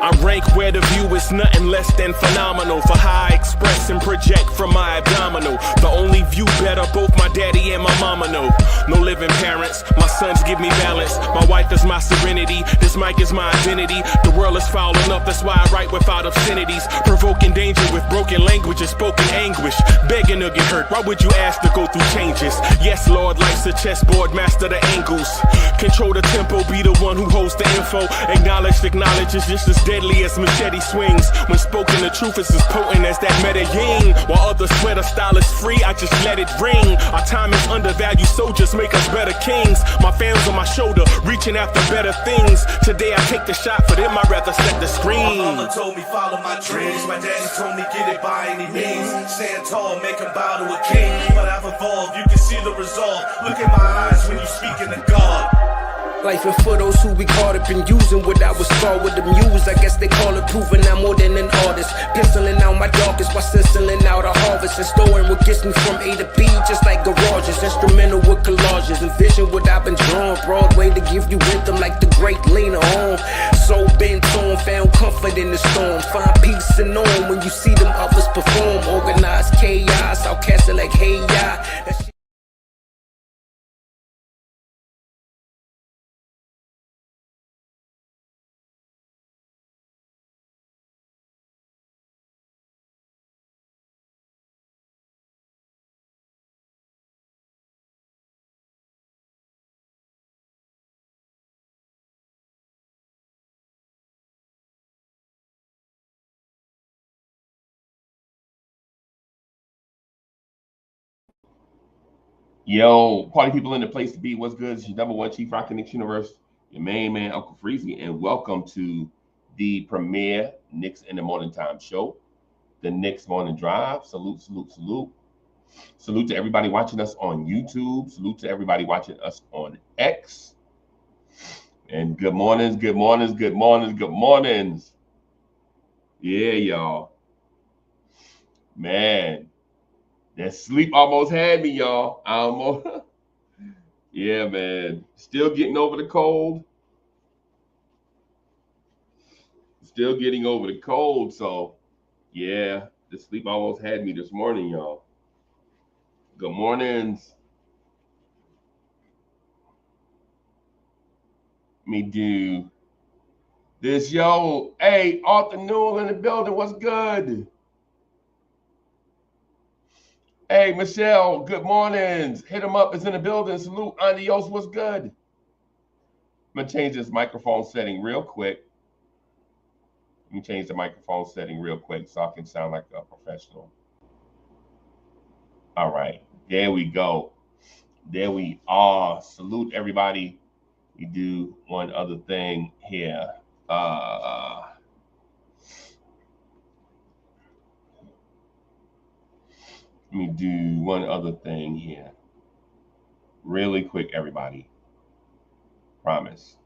I rank where the view is nothing less than phenomenal. For how I express and project from my abdominal. The only view better, both my daddy and my mama know. No living parents, my sons give me balance. My wife is my serenity, this mic is my identity. The world is foul enough, that's why I write without obscenities. Provoking danger with broken language and spoken anguish. Begging to get hurt, why would you ask to go through changes? Yes, Lord, life's a chessboard, master the angles. Control the tempo, be the one who holds the info. Acknowledge is just as deadly as machete swings. When spoken, the truth is as potent as that Medellin. While others swear the style is free, I just let it ring. Our time is undervalued, soldiers make us better kings. My fans on my shoulder, reaching after better things. Today I take the shot, for them I'd rather set the screen. My mama told me follow my dreams. My daddy told me get it by any means. Stand tall, make him bow to a king. But I've evolved, you can see the resolve. Look in my eyes when you speaking to God. Life and for those who we caught up in using what I was taught with the muse. I guess they call it proving I'm more than an artist. Penciling out my darkest while stenciling out a harvest. And storing what gets me from A to B, just like garages. Instrumental with collages. Envision what I've been drawing. Broadway to give you rhythm like the great Lena Horne. So bent on, found comfort in the storm. Find peace and on when you see them others perform. Organized chaos, I'll cast it like hey ya. Yo, party people in the place to be. What's good? It's your number one chief rock Knicks universe, your main man, Uncle Freezie, and welcome to the premier Knicks in the Morning Time show, the Knicks Morning Drive. Salute, salute, salute. Salute to everybody watching us on YouTube. Salute to everybody watching us on X. And good mornings, good mornings, good mornings, good mornings. Yeah, y'all. Man. That sleep almost had me, y'all. Yeah, man. Still getting over the cold. Still getting over the cold. So, yeah, the sleep almost had me this morning, y'all. Good mornings. Me do this, yo. Hey, Arthur Newell in the building. What's good? Hey, Michelle, good mornings. Hit him up, is in the building. Salute, adios, what's good? I'm going to change this microphone setting real quick. Let me change the microphone setting real quick so I can sound like a professional. All right, there we go. There we are. Salute, everybody. We do one other thing here. Let me do one other thing here. Really quick, everybody. Promise.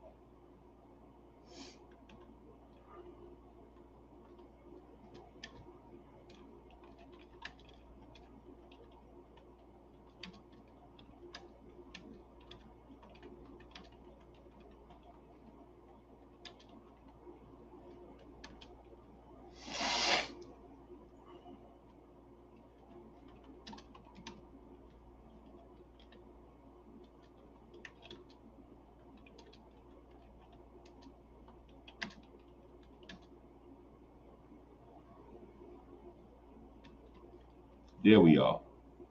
There we are.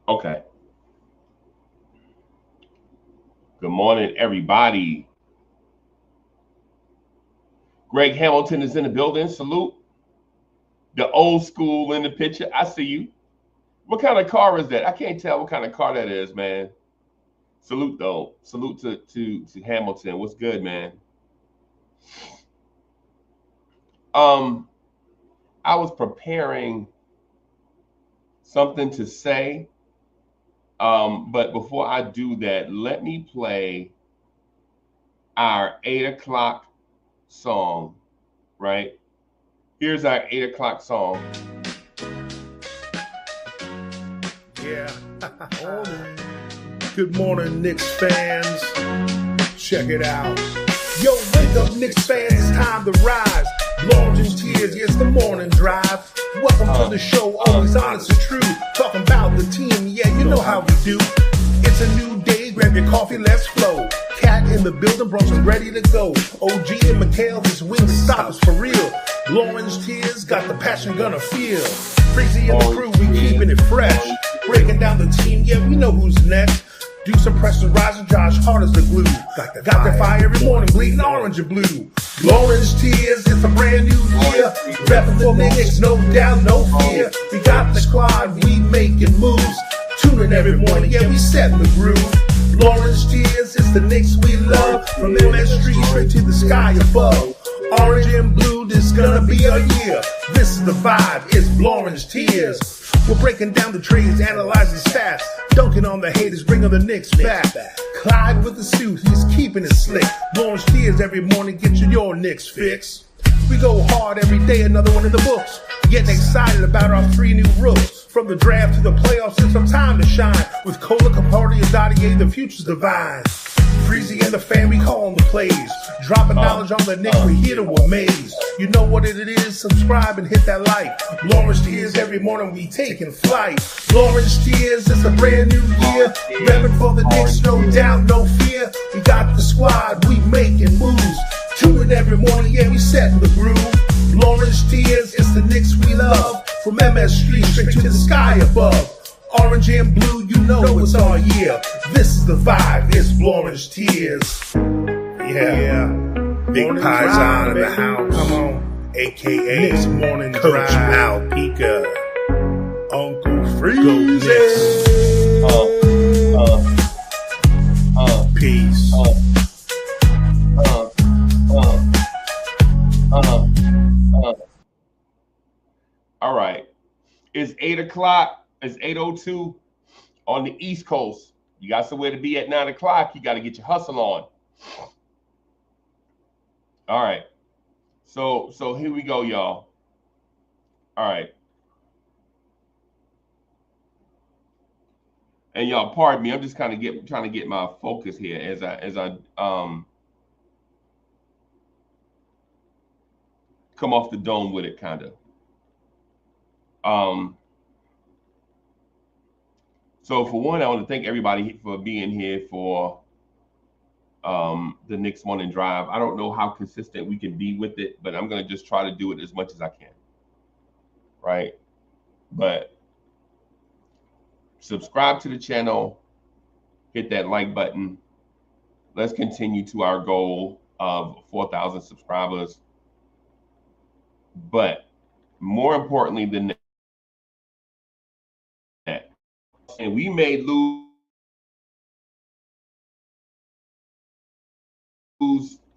Okay. Good morning, everybody. Greg Hamilton is in the building. Salute. The old school in the picture. I see you. What kind of car is that? I can't tell what kind of car that is, man. Salute, though. Salute to Hamilton. What's good, man? I was preparing something to say, but before I do that, let me play our 8 o'clock song, right? Here's our 8 o'clock song. Yeah. Good morning, Knicks fans. Check it out. Yo, wake up, Knicks fans. It's time to rise. Orange and tears, yes, the morning drive. Welcome to the show, always honest and true. Talking about the team, yeah, you know how we do. It's a new day, grab your coffee, let's flow. Cat in the building, Bronx is ready to go. OG and McHale, this wing stop us for real. Orange tears, got the passion gonna feel. Freezie and the crew, we keeping it fresh. Breaking down the team, yeah, we know who's next. Do some pressure, rising Josh, hard as the glue. Got the fire every morning, bleeding orange and blue. Orange tears, it's a brand new year. Repping for the Knicks, no doubt, no fear. We got the squad, we making moves. Tuning every morning, yeah, we setting the groove. Orange tears, it's the Knicks we love. From MS Street straight to the sky above. Orange and blue, this gonna be our year. This is the vibe, it's Orange tears. We're breaking down the trades, analyzing stats, dunking on the haters, bringing the Knicks back. Clyde with the suit, he's keeping it slick. Orange tears every morning, get you your Knicks fix. We go hard every day, another one in the books. Getting excited about our 3 new rooks. From the draft to the playoffs, it's some time to shine. With Cola, Capardi, and Dottier, the future's divine. Freezie and the fam, we calling the plays. Dropping knowledge on the Knicks, we here to amaze. You know what it is, subscribe and hit that like. Orange tears every morning, we taking flight. Orange tears, it's a brand new year. Repping for the Knicks, no doubt, no fear. We got the squad, we making moves. Tuning every morning, yeah, we setting the groove. Orange tears, it's the Knicks we love. From MS Street straight to the sky above. Orange and blue, you know it's our year. This is the vibe, it's Orange tears. Yeah. Big Paisan in the house. Come on. AKA Knicks Morning Coach Mal Pika. Uncle Freezie. Peace. All right. It's 8 o'clock. It's 8:02 on the East Coast. You got somewhere to be at 9 o'clock. You got to get your hustle on. All right. So here we go, y'all. All right. And y'all, pardon me. I'm just kind of trying to get my focus here as I come off the dome with it, kind of. So for one, I want to thank everybody for being here for the Knicks Morning Drive. I don't know how consistent we can be with it, but I'm going to just try to do it as much as I can. Right? But subscribe to the channel, hit that like button. Let's continue to our goal of 4,000 subscribers. But more importantly than that, and we may lose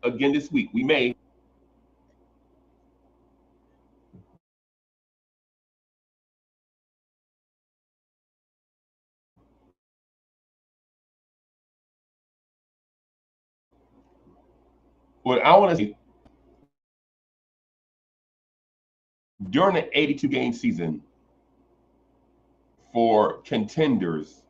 again this week. We may. What I want to say, during the 82-game season for contenders,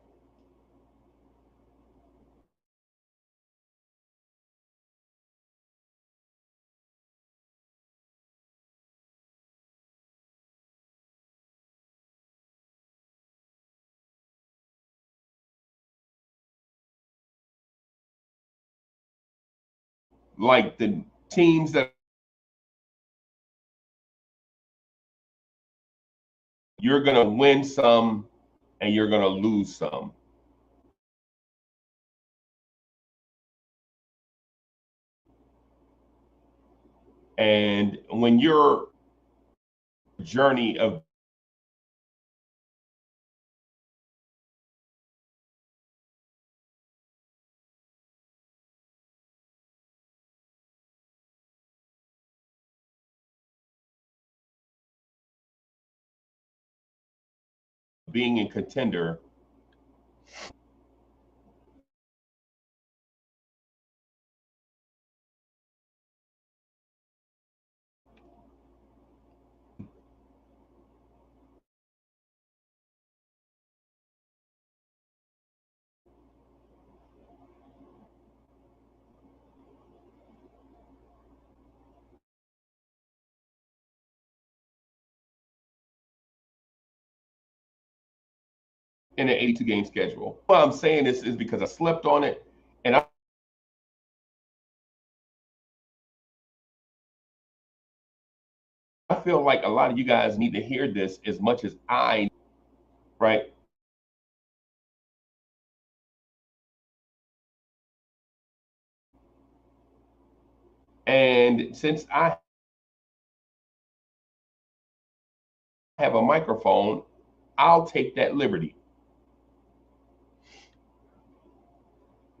like the teams that you're going to win some and you're going to lose some. And when your journey of being a contender, in an 82 game schedule. Why I'm saying this is because I slept on it, and I feel like a lot of you guys need to hear this as much as I, right? And since I have a microphone, I'll take that liberty.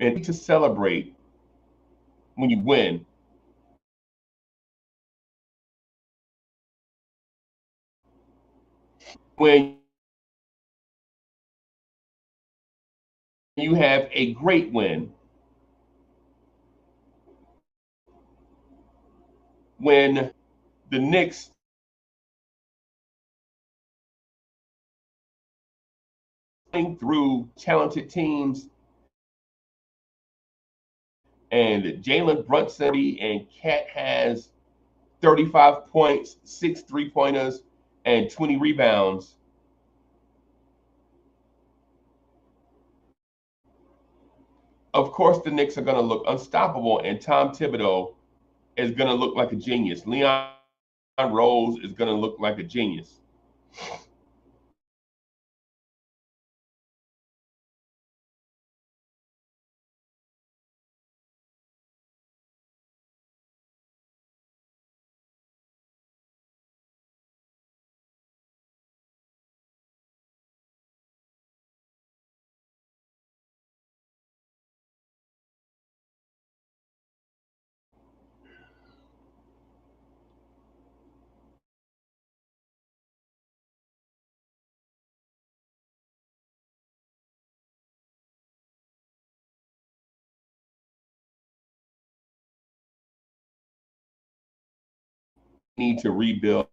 And to celebrate when you win, when you have a great win, when the Knicks through talented teams and Jalen Brunson and Cat has 35 points, 6 3-pointers, and 20 rebounds. Of course, the Knicks are going to look unstoppable, and Tom Thibodeau is going to look like a genius. Leon Rose is going to look like a genius. Need to rebuild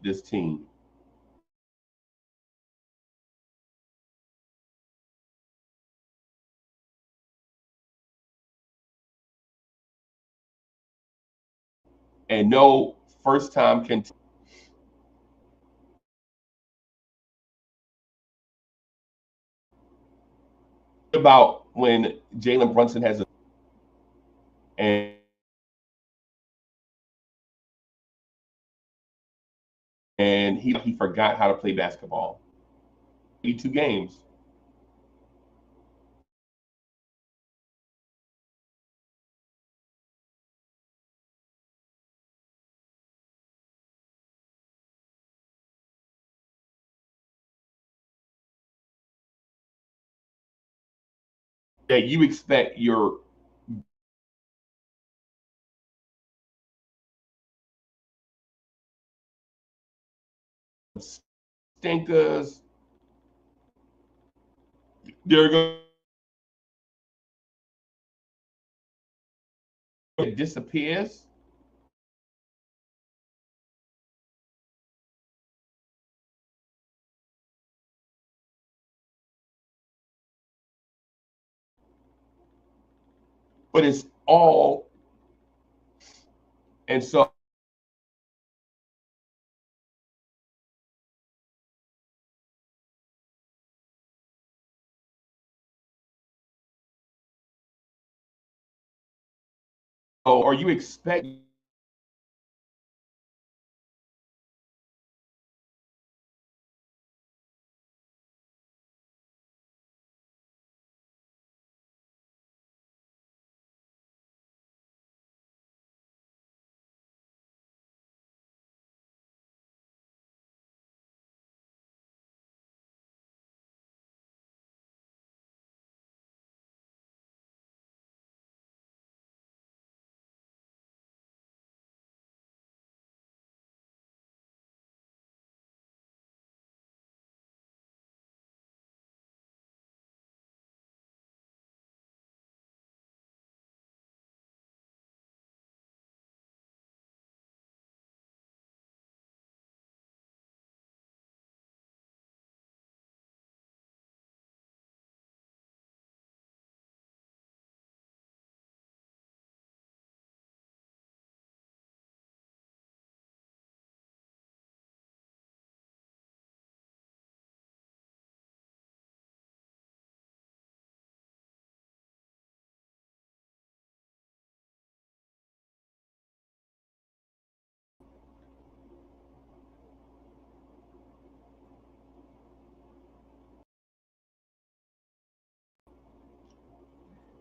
this team. And no first time can about when Jalen Brunson has a and he forgot how to play basketball. 82 games. That you expect your stinkers, they're going to disappears. But it's all, and so or you expect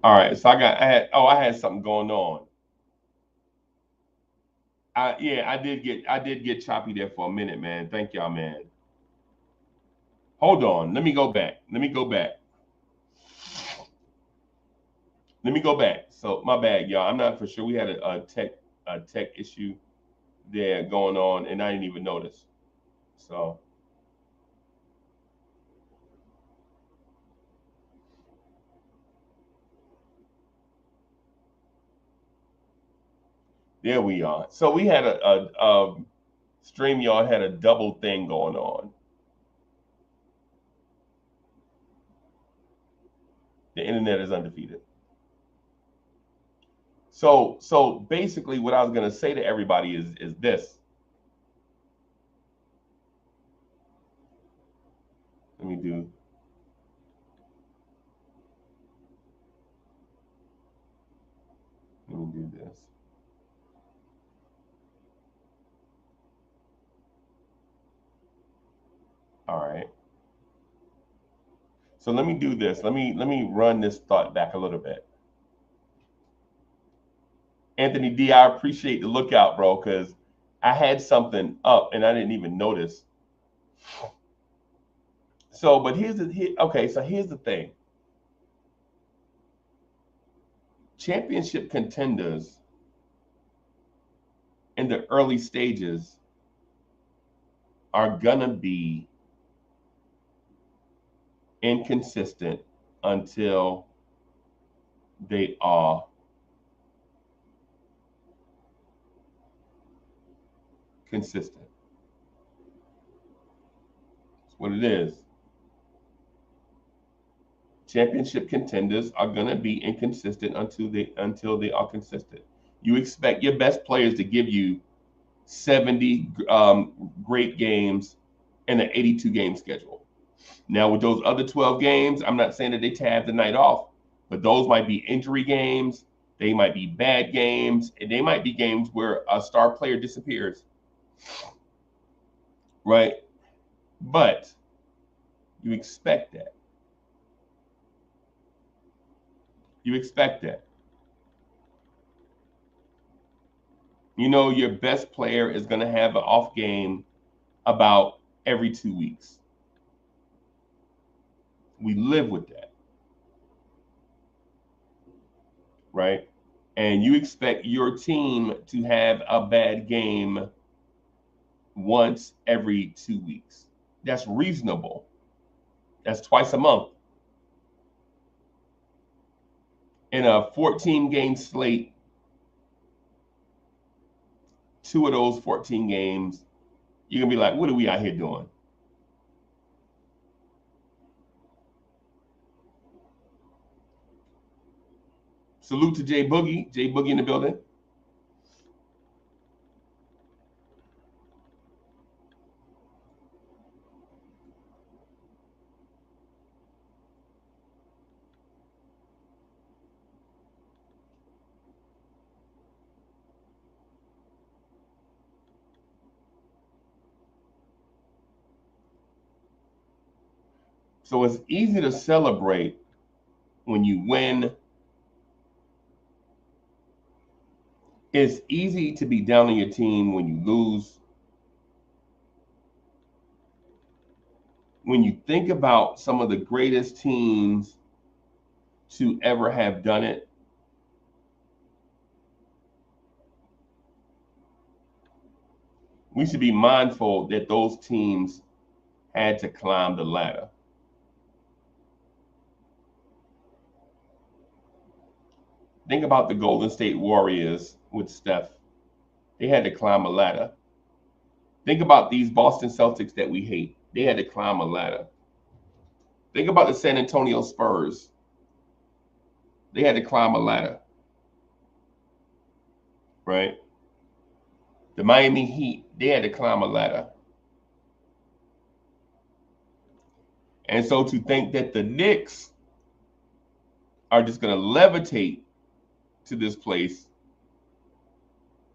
All right, so I had something going on. I did get choppy there for a minute, man. Thank y'all, man. Hold on, let me go back. So my bad, y'all. I'm not for sure. We had a tech issue there going on, and I didn't even notice. So there we are. So we had a StreamYard had a double thing going on. The internet is undefeated. So basically, what I was gonna say to everybody is this. Let me do. Let me do this. All right. So let me do this. Let me run this thought back a little bit. Anthony D, I appreciate the lookout, bro, because I had something up and I didn't even notice. So, but okay. So here's the thing: championship contenders in the early stages are gonna be inconsistent until they are consistent. That's what it is. Championship contenders are gonna be inconsistent until they are consistent. You expect your best players to give you 70 great games in an 82 game schedule. Now, with those other 12 games, I'm not saying that they have the night off, but those might be injury games, they might be bad games, and they might be games where a star player disappears. Right? But you expect that. You expect that. You know, your best player is going to have an off game about every 2 weeks. We live with that. Right? And you expect your team to have a bad game once every 2 weeks. That's reasonable. That's twice a month. In a 14 game slate, 2 of those 14 games, you're going to be like, what are we out here doing? Salute to Jay Boogie. Jay Boogie in the building. So it's easy to celebrate when you win. It's easy to be down on your team when you lose. When you think about some of the greatest teams to ever have done it, we should be mindful that those teams had to climb the ladder. Think about the Golden State Warriors with Steph. They had to climb a ladder. Think about these Boston Celtics that we hate. They had to climb a ladder. Think about the San Antonio Spurs. They had to climb a ladder. Right? The Miami Heat, they had to climb a ladder. And so to think that the Knicks are just going to levitate to this place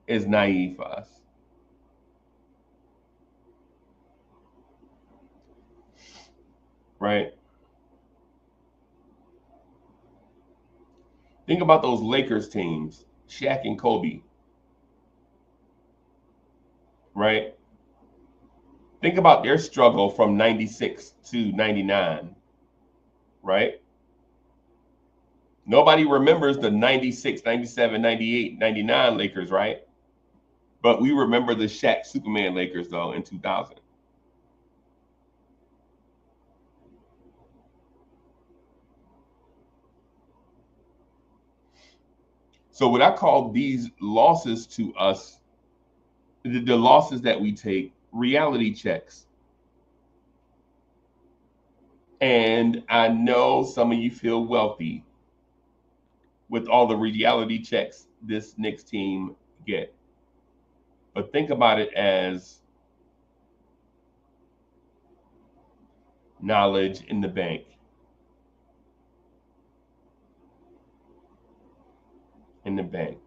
is naive for us. Right? Think about those Lakers teams, Shaq and Kobe, right? Think about their struggle from 96 to 99, right? Nobody remembers the 96, 97, 98, 99 Lakers, right? But we remember the Shaq Superman Lakers, though, in 2000. So what I call these losses to us, the losses that we take, reality checks. And I know some of you feel wealthy with all the reality checks this Knicks team get. But think about it as knowledge in the bank. In the bank.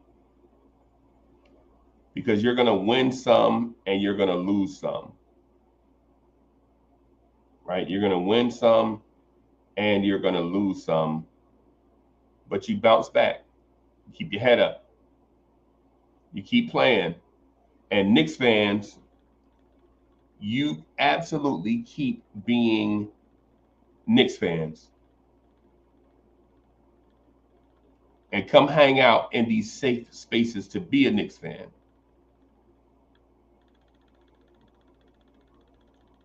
Because you're going to win some and you're going to lose some. Right? You're going to win some and you're going to lose some. But you bounce back. You keep your head up. You keep playing. And Knicks fans, you absolutely keep being Knicks fans. And come hang out in these safe spaces to be a Knicks fan.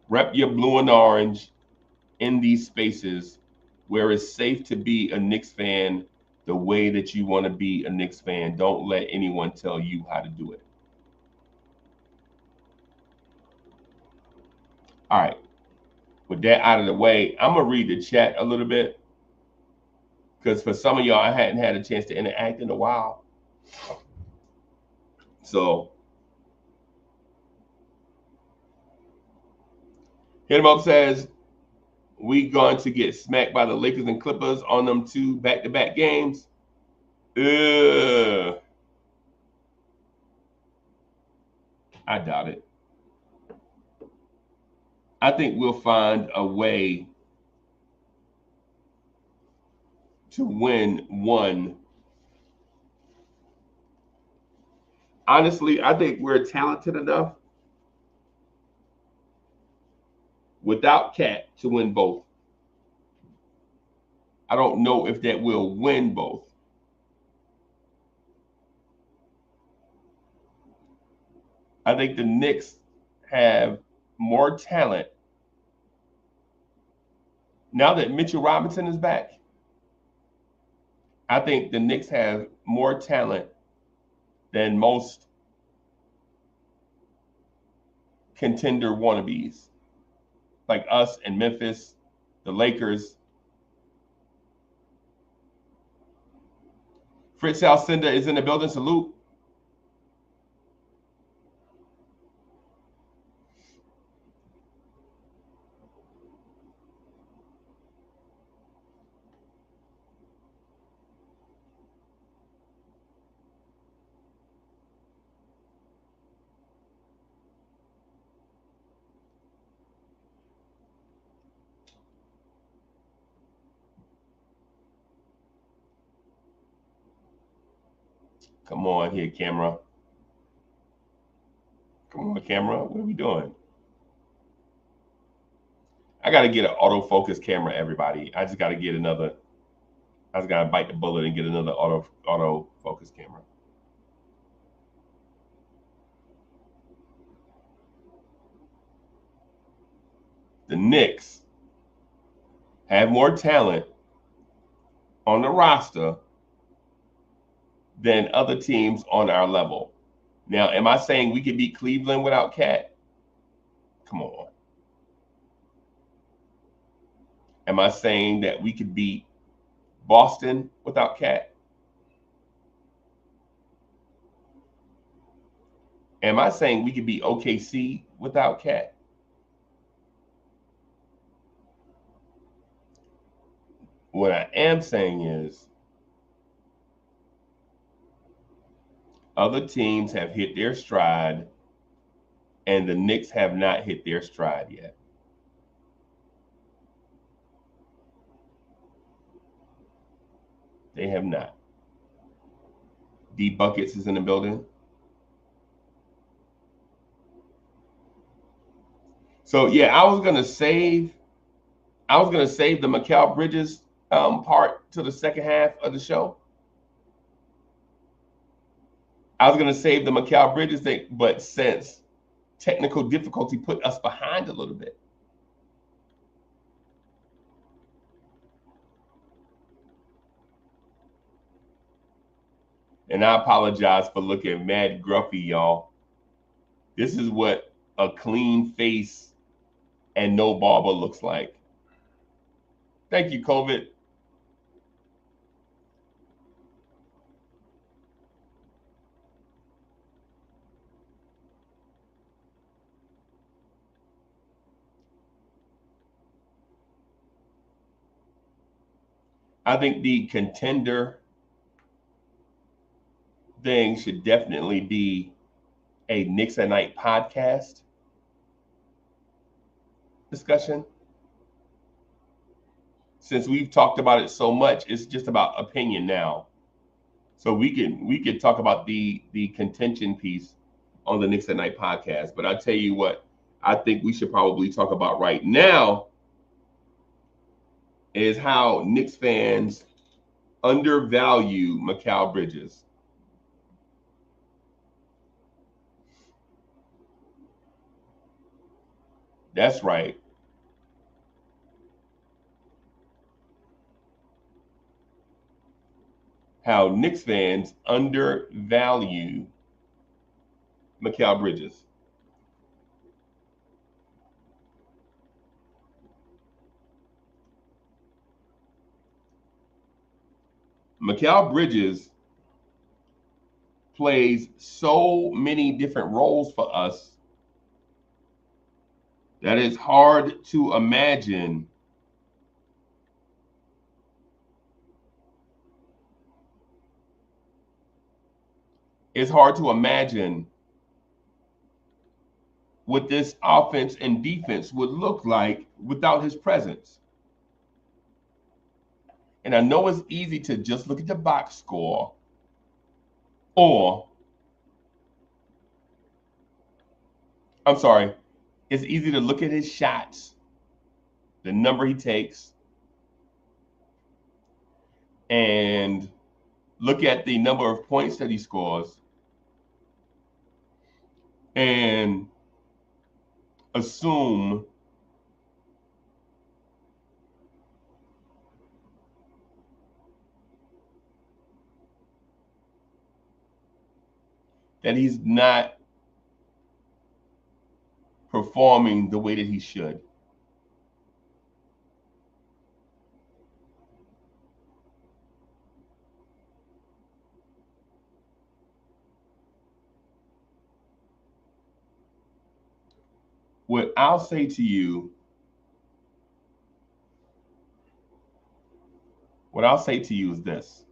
Rep your blue and orange in these spaces where it's safe to be a Knicks fan the way that you want to be a Knicks fan. Don't let anyone tell you how to do it. All right. With that out of the way, I'm going to read the chat a little bit. Because for some of y'all, I hadn't had a chance to interact in a while. So, Hit 'em Up says, we going to get smacked by the Lakers and Clippers on them 2 back-to-back games. I doubt it. I think we'll find a way to win one. Honestly, I think we're talented enough without Cat to win both. I don't know if that will win both. I think the Knicks have more talent now that Mitchell Robinson is back. I think the Knicks have more talent than most contender wannabes, like us and Memphis, the Lakers. Fritz Alcindor is in the building. Salute. Come on here, camera. Come on, camera. What are we doing? I got to get an autofocus camera, everybody. I just got to get another. I just got to bite the bullet and get another autofocus camera. The Knicks have more talent on the roster than other teams on our level. Now, am I saying we could beat Cleveland without Cat? Come on. Am I saying that we could beat Boston without Cat? Am I saying we could beat OKC without Cat? What I am saying is other teams have hit their stride and the Knicks have not hit their stride yet. They have not. D Buckets is in the building. So yeah, I was gonna save the Mikal Bridges part to the second half of the show. I was gonna save the Mikal Bridges thing, but since technical difficulty put us behind a little bit. And I apologize for looking mad gruffy, y'all. This is what a clean face and no barber looks like. Thank you, COVID. I think the contender thing should definitely be a Knicks at Night podcast discussion. Since we've talked about it so much, it's just about opinion now. So we could talk about the contention piece on the Knicks at Night podcast. But I tell you what, I think we should probably talk about right now is how Knicks fans undervalue Mikal Bridges. That's right. How Knicks fans undervalue Mikal Bridges. Mikal Bridges plays so many different roles for us that it's hard to imagine what this offense and defense would look like without his presence. And I know it's easy to just look at the box score, or I'm sorry, it's easy to look at his shots, the number he takes, and look at the number of points that he scores and assume that he's not performing the way that he should. What I'll say to you is this.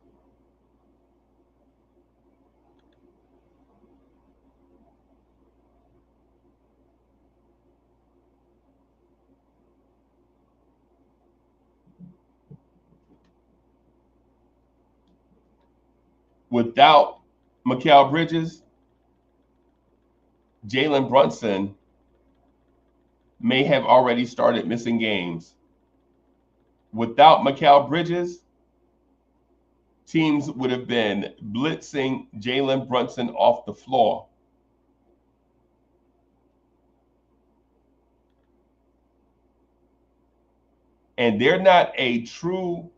Without Mikal Bridges, Jalen Brunson may have already started missing games. Without Mikal Bridges, teams would have been blitzing Jalen Brunson off the floor. And they're not a true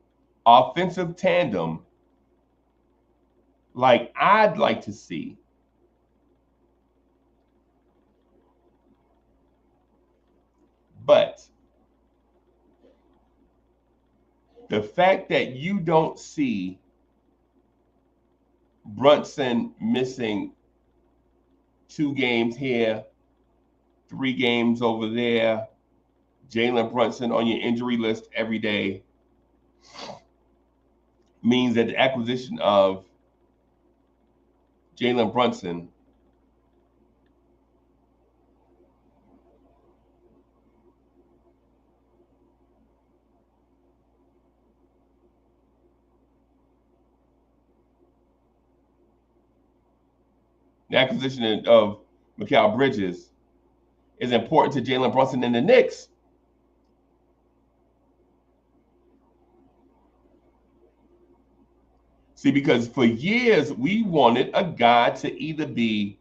offensive tandem like I'd like to see. But the fact that you don't see Brunson missing 2 games here, 3 games over there, Jalen Brunson on your injury list every day means that the acquisition of Jalen Brunson the acquisition of Mikal Bridges is important to Jalen Brunson and the Knicks. See, because for years we wanted a guy to either be,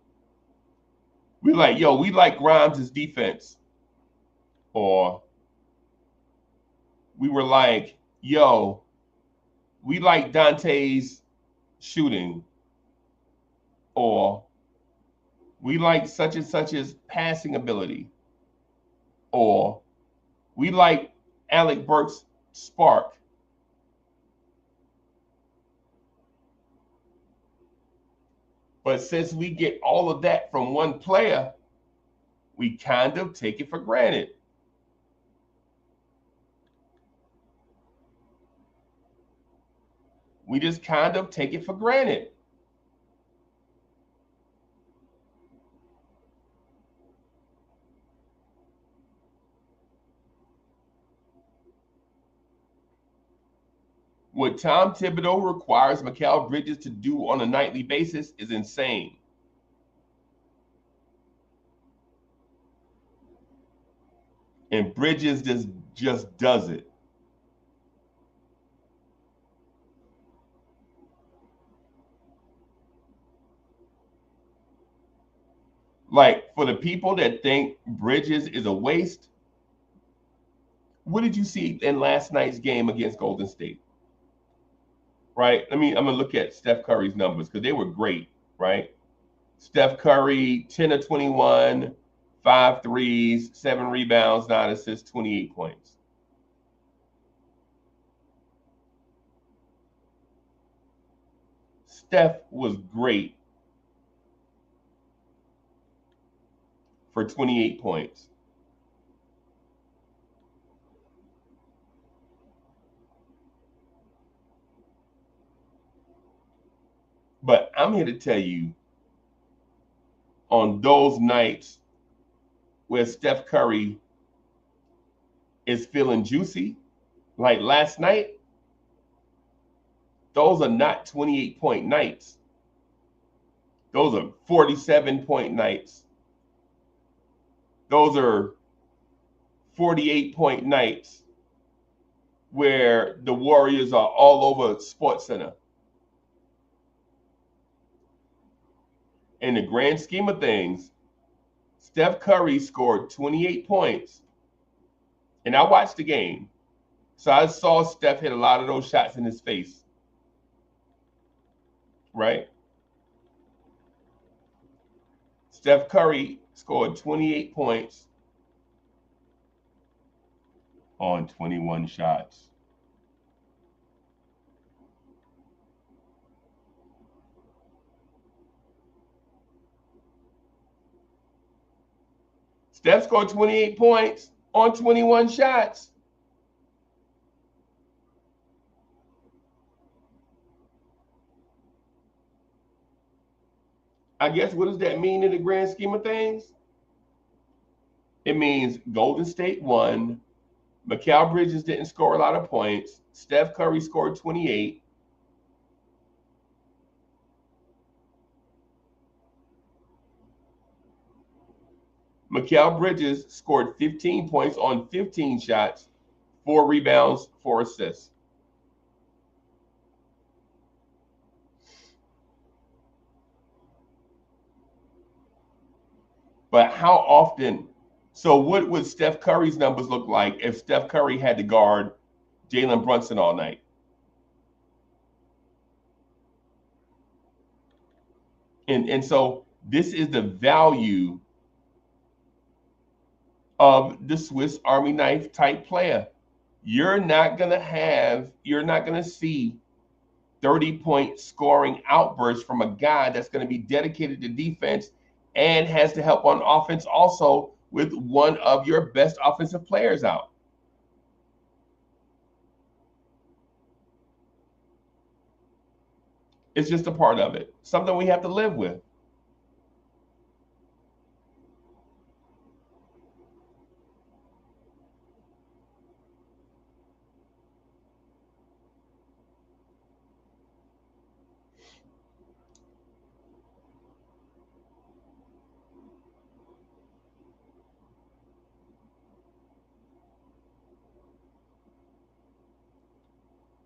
we like Grimes' defense, or we were like, yo, we like Dante's shooting, or we like such and such's passing ability, or we like Alec Burks' spark. But since we get all of that from one player, we kind of take it for granted. We just kind of take it for granted. What Tom Thibodeau requires Mikal Bridges to do on a nightly basis is insane. And Bridges just does it. Like, for the people that think Bridges is a waste, what did you see in last night's game against Golden State? Right? I'm going to look at Steph Curry's numbers because they were great, right? Steph Curry, 10 of 21, 5 threes, 7 rebounds, 9 assists, 28 points. Steph was great for 28 points. But I'm here to tell you, on those nights where Steph Curry is feeling juicy, like last night, those are not 28-point nights. Those are 47-point nights. Those are 48-point nights where the Warriors are all over SportsCenter. In the grand scheme of things, Steph Curry scored 28 points. And I watched the game. So I saw Steph hit a lot of those shots in his face. Right? Steph Curry scored 28 points on 21 shots. Steph scored 28 points on 21 shots. I guess what does that mean in the grand scheme of things? It means Golden State won. Mikal Bridges didn't score a lot of points. Steph Curry scored 28. Mikal Bridges scored 15 points on 15 shots, 4 rebounds, 4 assists. But how often? So what would Steph Curry's numbers look like if Steph Curry had to guard Jalen Brunson all night? And so this is the value of the Swiss Army knife type player. You're not going to see 30-point scoring outbursts from a guy that's going to be dedicated to defense and has to help on offense also with one of your best offensive players out. It's just a part of it, something we have to live with.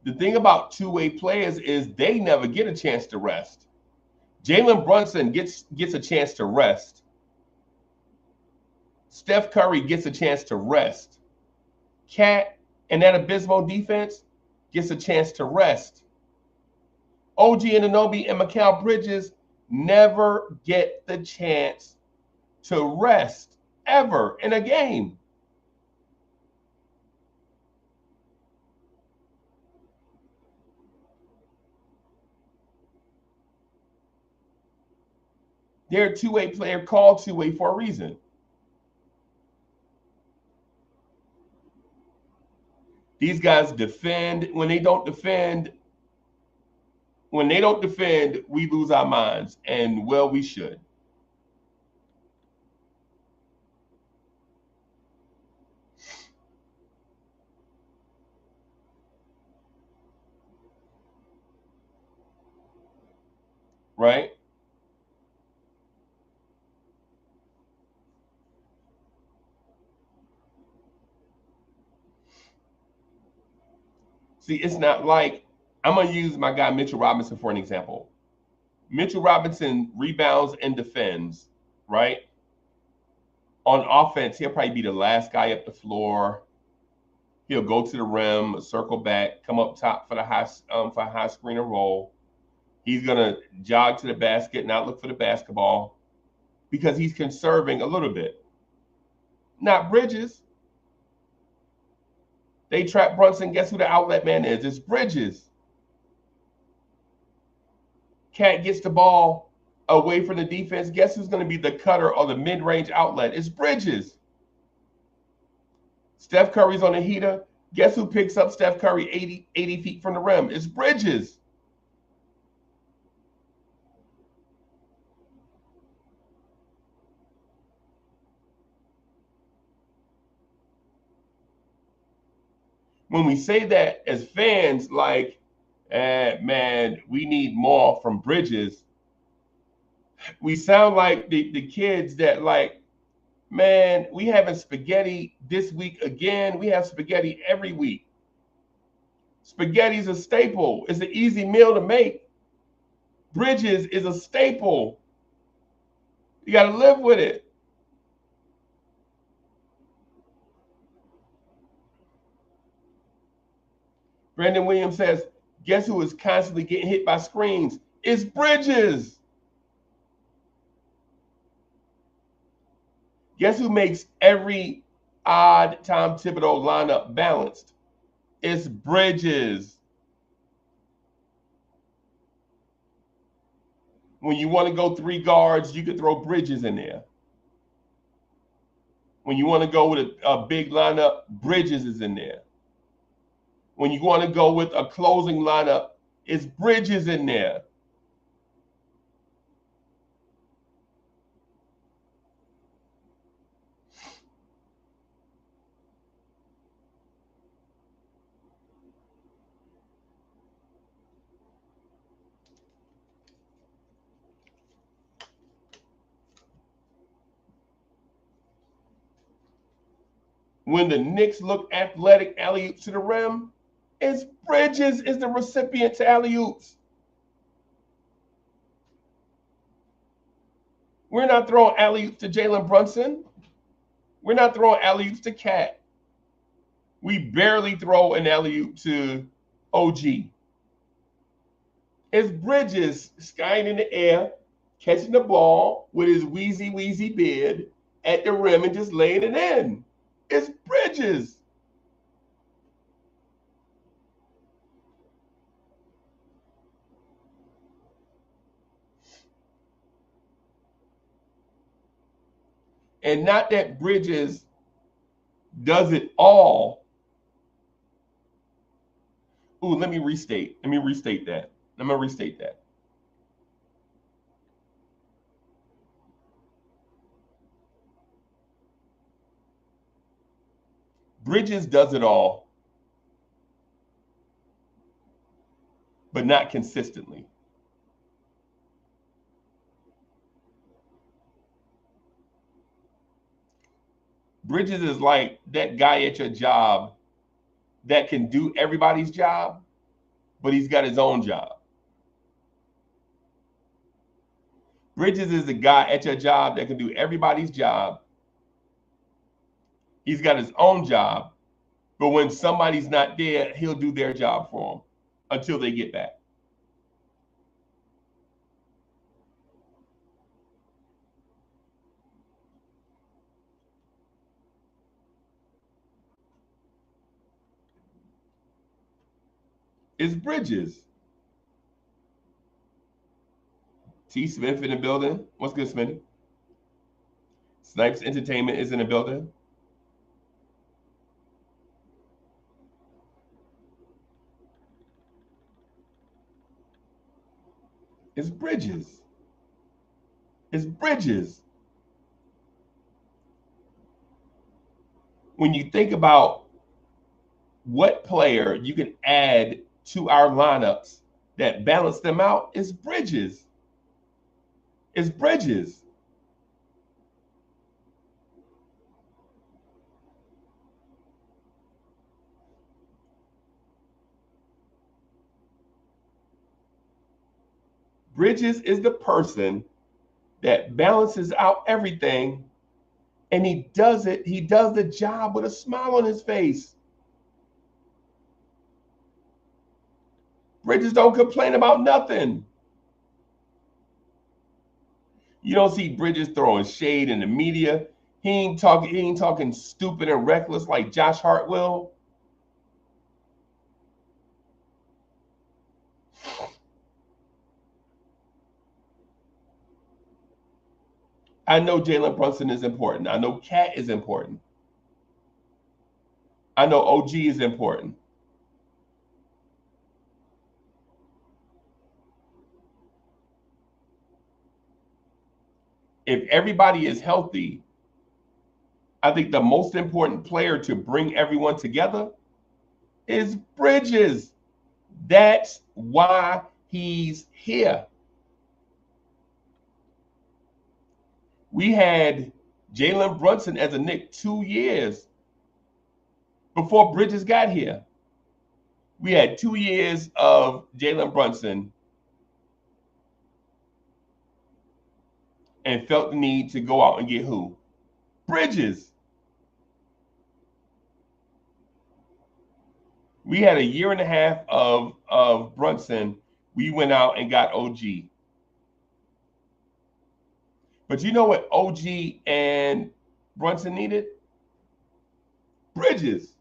The thing about two-way players is they never get a chance to rest. Jalen Brunson gets a chance to rest. Steph Curry gets a chance to rest. Cat and that abysmal defense gets a chance to rest. OG Anunoby and Mikal Bridges never get the chance to rest ever in a game. They're a two-way player called two-way for a reason. These guys defend. When they don't defend, we lose our minds, and well, we should. Right? See, it's not like, I'm going to use my guy Mitchell Robinson for an example. Mitchell Robinson rebounds and defends, right? On offense, he'll probably be the last guy up the floor. He'll go to the rim, circle back, come up top for the high screen and roll. He's going to jog to the basket, not look for the basketball, because he's conserving a little bit. Not Bridges. They trap Brunson. Guess who the outlet man is? It's Bridges. Cat gets the ball away from the defense. Guess who's going to be the cutter or the mid-range outlet? It's Bridges. Steph Curry's on the heater. Guess who picks up Steph Curry 80 feet from the rim? It's Bridges. When we say that as fans, like, man, we need more from Bridges, we sound like the kids that, like, man, we having spaghetti this week again. We have spaghetti every week. Spaghetti's a staple. It's an easy meal to make. Bridges is a staple. You got to live with it. Brandon Williams says, guess who is constantly getting hit by screens? It's Bridges. Guess who makes every odd Tom Thibodeau lineup balanced? It's Bridges. When you want to go three guards, you can throw Bridges in there. When you want to go with a big lineup, Bridges is in there. When you want to go with a closing lineup, it's Bridges in there. When the Knicks look athletic alley-oops to the rim, it's Bridges is the recipient to alley-oops. We're not throwing alley-oops to Jalen Brunson. We're not throwing alley-oops to Cat. We barely throw an alley-oop to OG. It's Bridges skying in the air, catching the ball with his wheezy beard at the rim and just laying it in. It's Bridges. And not that Bridges does it all. Ooh, let me restate that. I'm going to restate that. Bridges does it all, but not consistently. Bridges is like that guy at your job that can do everybody's job, but he's got his own job. Bridges is the guy at your job that can do everybody's job. He's got his own job, but when somebody's not there, he'll do their job for them until they get back. It's Bridges. T. Smith in the building. What's good, Smitty? Snipes Entertainment is in the building. It's Bridges. It's Bridges. When you think about what player you can add to our lineups that balance them out, it's Bridges. It's Bridges. Bridges is the person that balances out everything, and he does the job with a smile on his face. Bridges don't complain about nothing. You don't see Bridges throwing shade in the media. He ain't talking stupid and reckless like Josh Hart will. I know Jalen Brunson is important. I know Cat is important. I know OG is important. If everybody is healthy, I think the most important player to bring everyone together is Bridges. That's why he's here. We had Jalen Brunson as a Knick 2 years before Bridges got here. We had 2 years of Jalen Brunson and felt the need to go out and get who? Bridges. We had a year and a half of Brunson. We went out and got OG. But you know what OG and Brunson needed? Bridges.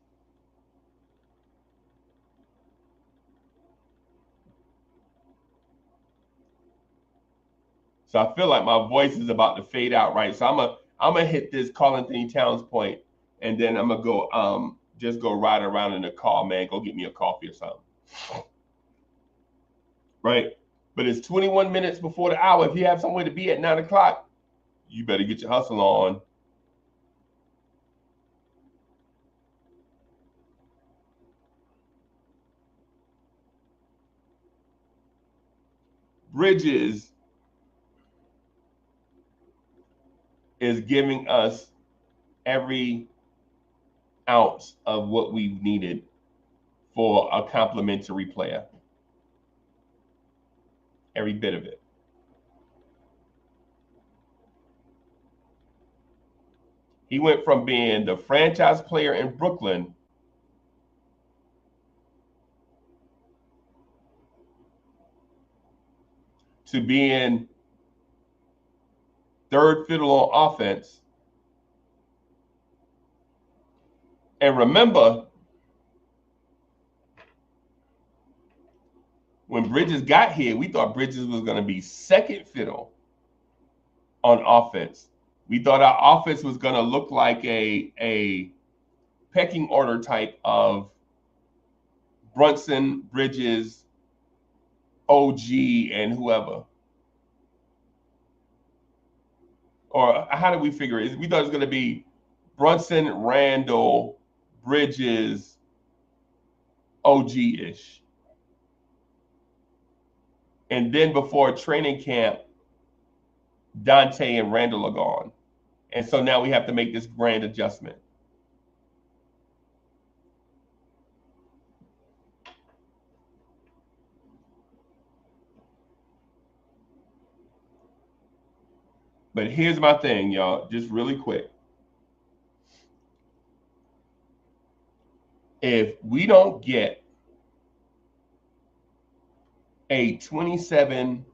So I feel like my voice is about to fade out, right? So I'm gonna hit this Carl Anthony Towns point, and then I'm gonna go just go ride around in the car, man. Go get me a coffee or something. Right? But it's 21 minutes before the hour. If you have somewhere to be at 9 o'clock, you better get your hustle on. Bridges is giving us every ounce of what we've needed for a complimentary player. Every bit of it. He went from being the franchise player in Brooklyn to being third fiddle on offense. And remember, when Bridges got here, we thought Bridges was going to be second fiddle on offense. We thought our offense was going to look like a pecking order type of Brunson, Bridges, OG, and whoever. Or how did we figure it? We thought it was going to be Brunson, Randall, Bridges, OG-ish. And then before training camp, Dante and Randall are gone. And so now we have to make this grand adjustment. But here's my thing, y'all, just really quick. If we don't get a 27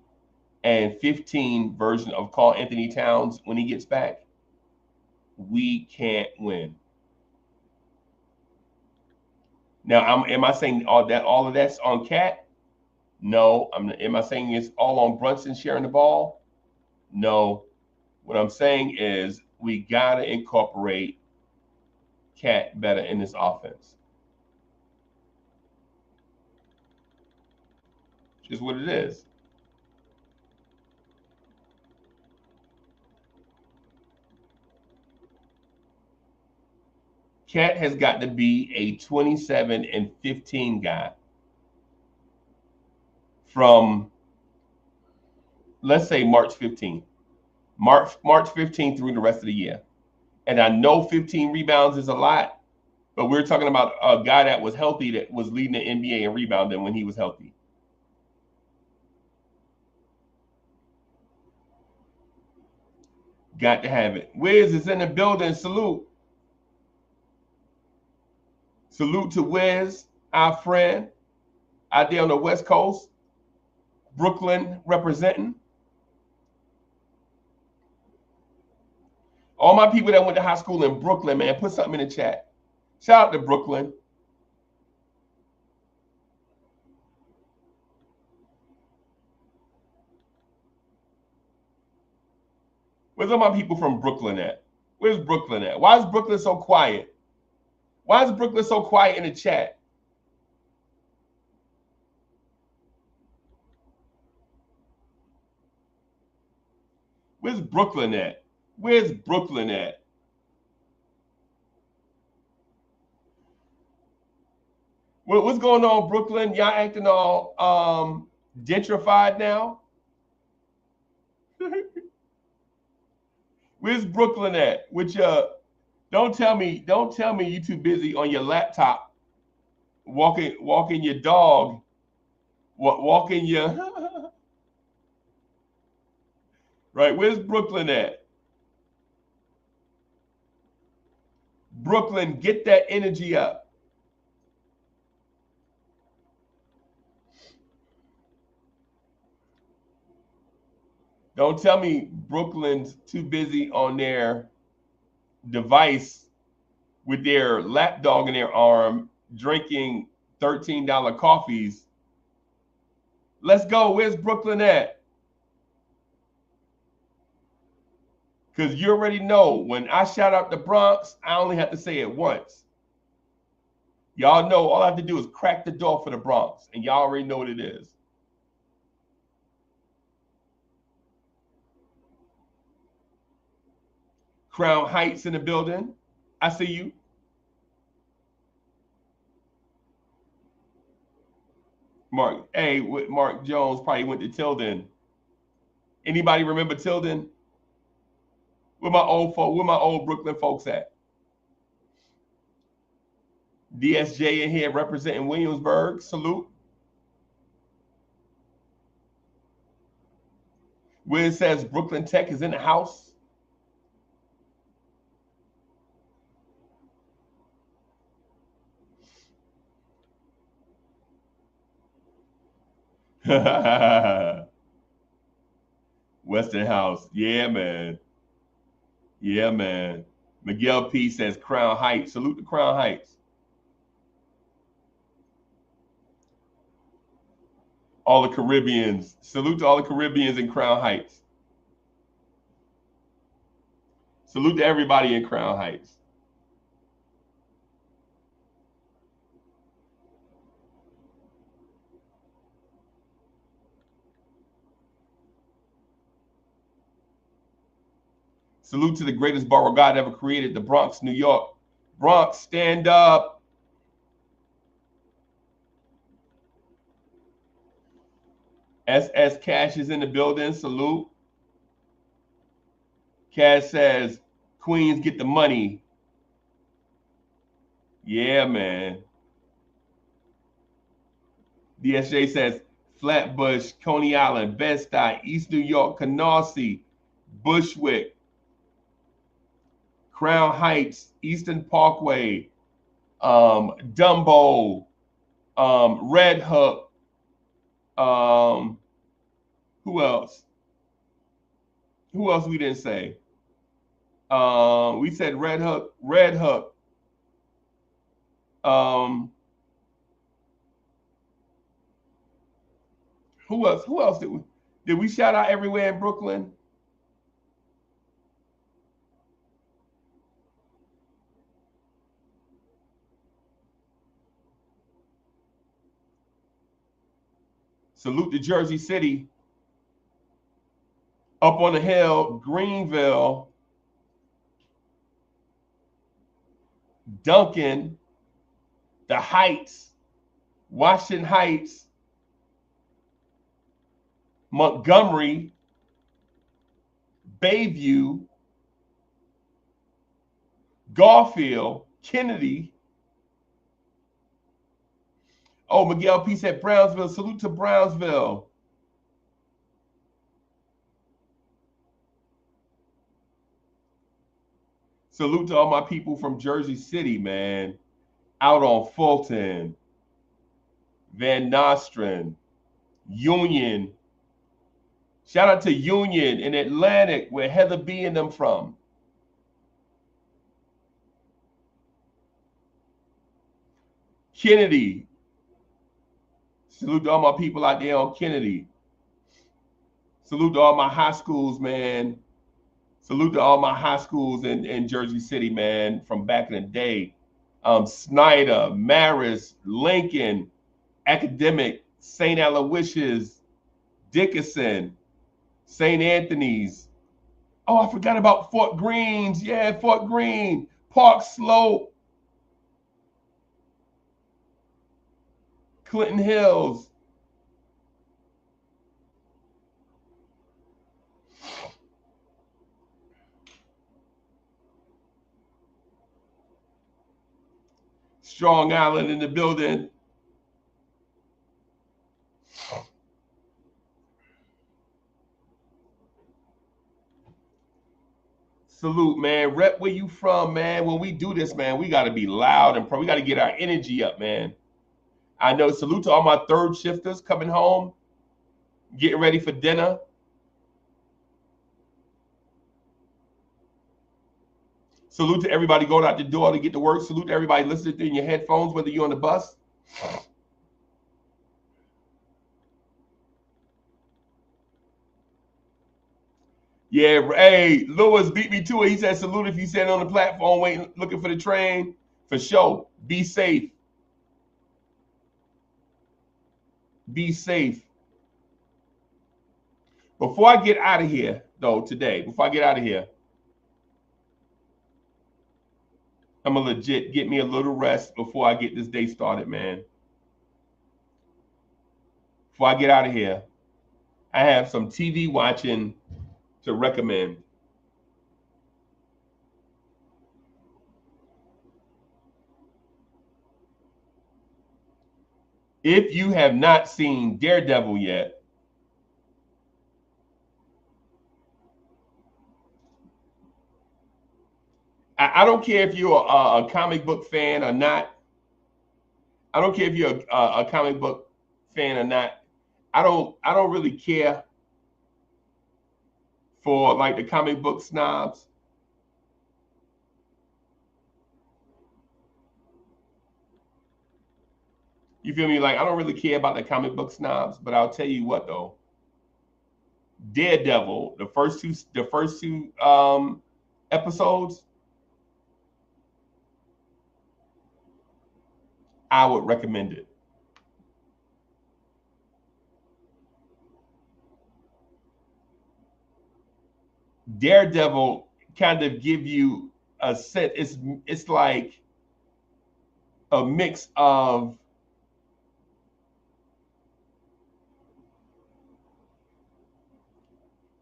and 15 version of Carl Anthony Towns when he gets back, we can't win. Now, am I saying all of that's on Cat? No. Am I saying it's all on Brunson sharing the ball? No. What I'm saying is we gotta incorporate Cat better in this offense. Just what it is. Cat has got to be a 27 and 15 guy from, let's say, March 15th. March 15th through the rest of the year. And I know 15 rebounds is a lot, but we're talking about a guy that was healthy, that was leading the NBA in rebounding when he was healthy. Got to have it. Wiz is in the building. Salute. Salute to Wiz, our friend, out there on the West Coast. Brooklyn representing. All my people that went to high school in Brooklyn, man, put something in the chat. Shout out to Brooklyn. Where's all my people from Brooklyn at? Where's Brooklyn at? Why is Brooklyn so quiet? Why is Brooklyn so quiet in the chat? Where's Brooklyn at? Where's Brooklyn at? What's going on, Brooklyn? Y'all acting all gentrified now? Where's Brooklyn at? With your, don't tell me you too busy on your laptop walking your dog, walking your right. Where's Brooklyn at? Brooklyn, get that energy up. Don't tell me Brooklyn's too busy on their device with their lapdog in their arm, drinking $13 coffees. Let's go. Where's Brooklyn at? Because you already know when I shout out the Bronx, I only have to say it once. Y'all know all I have to do is crack the door for the Bronx, and y'all already know what it is. Crown Heights in the building. I see you. Mark Jones probably went to Tilden. Anybody remember Tilden? Where my old Brooklyn folks at? DSJ in here representing Williamsburg. Salute. Where it says Brooklyn Tech is in the house. Western House. Yeah, man. Yeah, man. Miguel P says Crown Heights. Salute to Crown Heights. All the Caribbeans. Salute to all the Caribbeans in Crown Heights. Salute to everybody in Crown Heights. Salute to the greatest borough God ever created, the Bronx, New York. Bronx, stand up. SS Cash is in the building. Salute. Cash says, Queens get the money. Yeah, man. DSJ says, Flatbush, Coney Island, Bed-Stuy, East New York, Canarsie, Bushwick, Crown Heights, Eastern Parkway, Dumbo, Red Hook. Who else? Who else we didn't say? We said Red Hook. Who else? Who else did we shout out everywhere in Brooklyn? Salute to Jersey City. Up on the hill, Greenville, Duncan, the Heights, Washington Heights, Montgomery, Bayview, Garfield, Kennedy. Oh, Miguel P. said Brownsville. Salute to Brownsville. Salute to all my people from Jersey City, man. Out on Fulton, Van Nostrand, Union. Shout out to Union in Atlantic, where Heather B and them from. Kennedy. Salute to all my people out there on Kennedy. Salute to all my high schools, man. Salute to all my high schools in Jersey City, man, from back in the day. Snyder, Marist, Lincoln, Academic, St. Aloysius, Dickinson, St. Anthony's. Oh, I forgot about Fort Greens. Yeah, Fort Greene, Park Slope, Clinton Hills. Strong Island in the building. Salute, man. Rep where you from, man. When we do this, man, we got to be loud and we got to get our energy up, man. I know. Salute to all my third shifters coming home, getting ready for dinner. Salute to everybody going out the door to get to work. Salute to everybody listening through your headphones, whether you're on the bus. Yeah, hey, Lewis beat me to it. He said, salute if you stand on the platform waiting, looking for the train. For sure. Be safe. Be safe. Before I get out of here, though, today, before I get out of here, I'm going to legit get me a little rest before I get this day started, man. Before I get out of here, I have some TV watching to recommend. If you have not seen Daredevil yet, I don't care if you're a comic book fan or not. I don't care if you're a comic book fan or not. I don't really care for like the comic book snobs. You feel me? Like, I don't really care about the comic book snobs, but I'll tell you what though. Daredevil, the first two episodes, I would recommend it. Daredevil kind of give you a set. It's like a mix of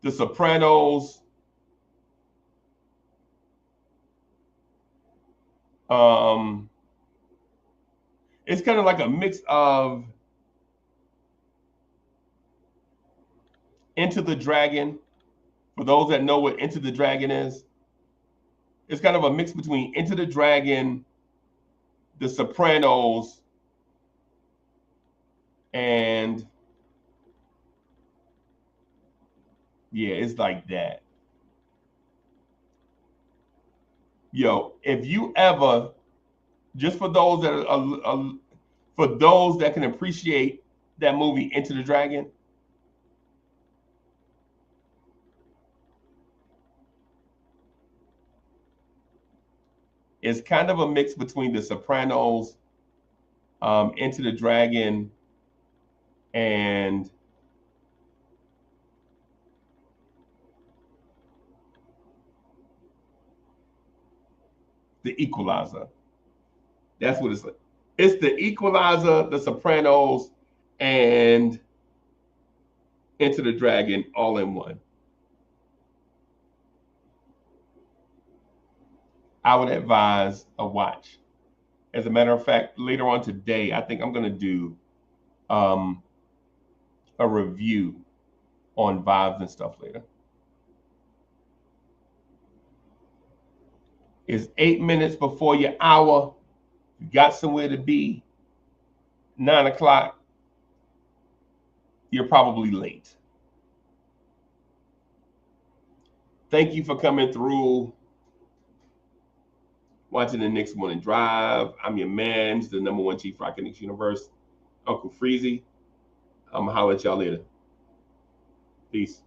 The Sopranos, it's kind of like a mix of Into the Dragon For those that know what Enter the Dragon is, it's kind of a mix between Enter the Dragon, The Sopranos, and yeah, it's like that. Yo, if you ever, just for those that for those that can appreciate that movie Enter the Dragon, it's kind of a mix between The Sopranos, Enter the Dragon, and The Equalizer. That's what it's like. It's The Equalizer, The Sopranos, and Enter the Dragon all in one. I would advise a watch. As a matter of fact, later on today, I think I'm going to do a review on vibes and stuff later. It's 8 minutes before your hour. You got somewhere to be. 9 o'clock. You're probably late. Thank you for coming through, watching the Knicks Morning Drive. I'm your man, the #1 Chief Rock Knicks Universe, Uncle Freezie. I'm going to holler at y'all later. Peace.